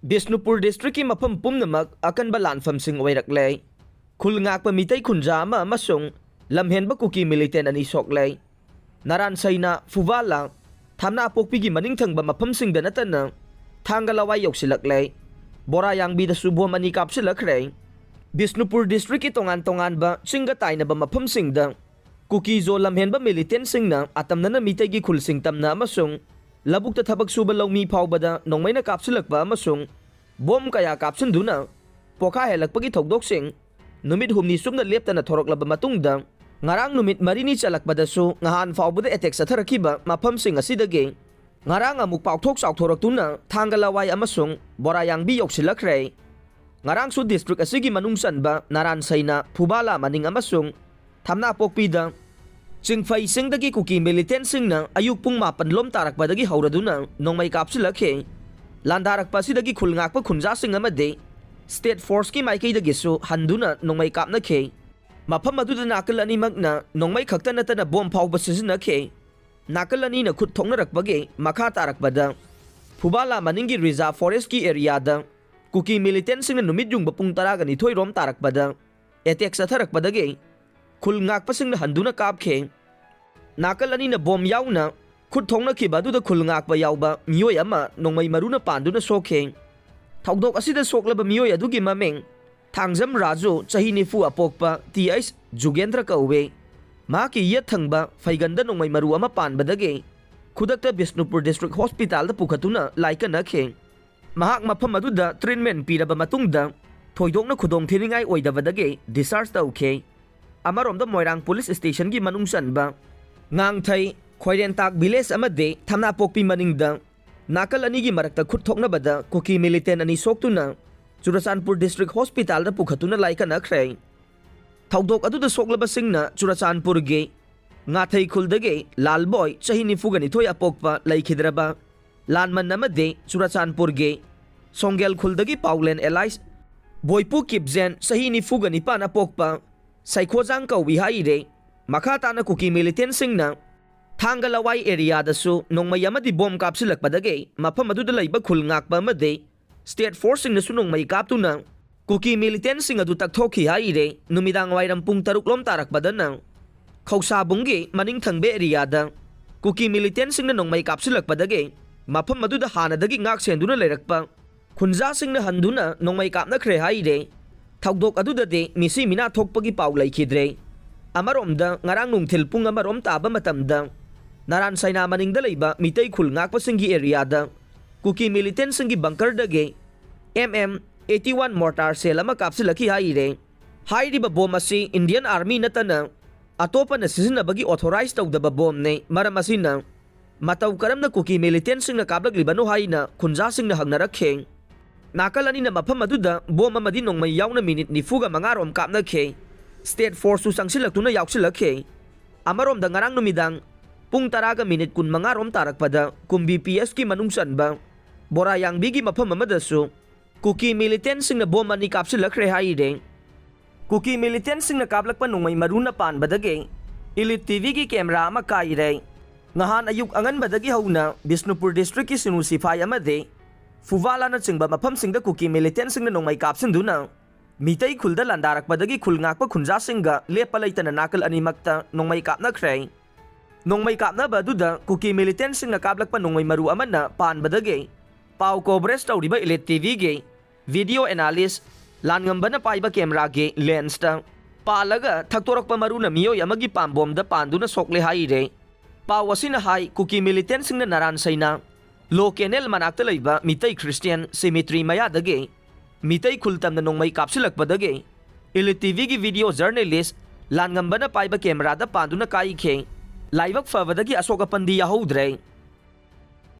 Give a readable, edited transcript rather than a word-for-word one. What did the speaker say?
Bishnupur district ki mafam pumnamak akanba lanfamsing oiraklay. Khulngakpa mitay khunja ama amasung lamhenba kuki militant ani soklay. Naransay na Fuvala thamna apokpi gi maningthangba mafamsingda natana thangalaway yoksilaklay. Borayang bida subom ani kapsilakray. Bishnupur district ki tongan-tongan ba chingatay na ba mafamsingda kuki zo lamhenba militant singna atamna na mitay gi khulsing tamna amasung labukta thabak suba lawmi phawbada nongmay na kapsilakba amasung bom kaya kapsinduna pokah helakpagi thokdoksing numit humni sumna leptana thoroklaba matungda ngarang numit marini chalakbadasu ngahan phawbada attack satharakiba mafamsing asidagi ngarang amuk pauthok sauthoraktuna thangalawai amasung borayangbi yoksilakray ngarang su district asigi manungsan ba Naransayna Fubala maning amasung thamna pokpida Chingfay singdagi kuki militant singna ayuk pung mapanlom tarakpadagi hauraduna nongmay kapsilakhe landarakpa sidagi khulngakpa khunja sing amade state force ki maikaydagi su handuna nongmay kapnakhe mafam aduda nakal ani magna nongmay khakta natana bom phawba sisinakhe nakal ani na khut thongnarakpage makha tarakpada Fubala maningi reserve forest ki area da kuki militant singna numit jungba pung taraga ni thoirom tarakpada attack satharakpadage khulngakpa singna handuna kapkhe nakal ani na bom yauna khut thongna khiba du da khulngakpa yauba mioi ama nongmai maruna panduna sokhe thokdok asida soklaba mioi adugi mameng thangjam raju chahi nifu apokpa ts jugendra kauwe ma ki yet thangba faiganda nongmai maru ama panbadage khudakta Bishnupur district hospital da pukhatuna laika nakhe mahak mafam adu da treatment piraba matungda thoidokna khudong thiringai oidabadage discharge taukhe amarom da Moirang police station gi manungsan ba ngangthai khoirentak village amade thamna pokpi maningda nakal ani gi marakta khut thoknabada kuki militant ani soktuna Churachandpur district hospital da pukhatuna laika nakhrai thokdok adu da soklaba singna Churachandpur ge ngathai khuldage lalboy chahi nifugani thoi apokpa laikhidraba lanman namade Churachandpur ge songgel khuldagi Paulen Elias boipu kipzen chahi nifugani pan apokpa Saikhojang kaubi haire makata na kuki militant singna thangalawai area da su nongmay amadi bom kapsilakpadage mafam aduda laiba khulngakpa amade state force singna su nongmay kaptuna kuki militant sing adu takthokhi haire numidang wairam pung 6 lom tarakpadana Khausabunggi maningthangbe area da kuki militant singna nongmay kapsilakpadage mafam aduda hanadagi ngak senduna leirakpa khunja singna handuna nongmay kapnakhre haire thokdok aduda de misi mina thokpagi paw laikhidre amaromda ngarang nungthil pung amarom taba matamda Naransayna maningda leiba mitay khulngakpa singgi area da kuki militant singgi bunker dage MM81 mortar cell ama kapsilaki haire hairiba bom asi Indian Army natana atopa na sisinabagi authorized tawdaba bom ne maram asina mataw karam na kuki militant singna kaplaglibano haina khunja singna hangnarakhe nakal ani na mafam aduda bom amadi nongmay yauna minute nifuga mangarom kapnakhe state force su sangsilaktuna yauksilakhe amarom da ngarang numidang pung taraga minute kun mangarom tarakpada kum BPS ki manungsan ba borayang bigi mafam amadasu kuki militant singna bom ani kapsilakre haire kuki militant singna kaplakpa nongmay maruna panbadage Elite TV ki camera ama kaire ngahan ayuk angan badagi hauna Bishnupur district ki sinusify amade Fubala na chingba mafam singda kuki militant singna nongmay kapsinduna mitay khulda landarakpadagi khulngakpa khunja singga lepa laitana nakal animakta nongmay kapnakhray nongmay kapnaba duda kuki militant singna kaplakpa nongmay maru amana panbadage paw coverage tawriba Elite TV ge video analyst langamba na paiba camera ge lens ta palaga thaktorakpa maru na miyoy amagi pambom da panduna sokle haire paw asina hai kuki militant singna Naransayna Lokenel manakta laiba mitay Christian cemetery mayadage mitay khultam na nongmay kapsilakpadage Elite TV gi video journalist langamba na paiba camera da panduna kaikhe laibak fabadagi asoka pandi yahodre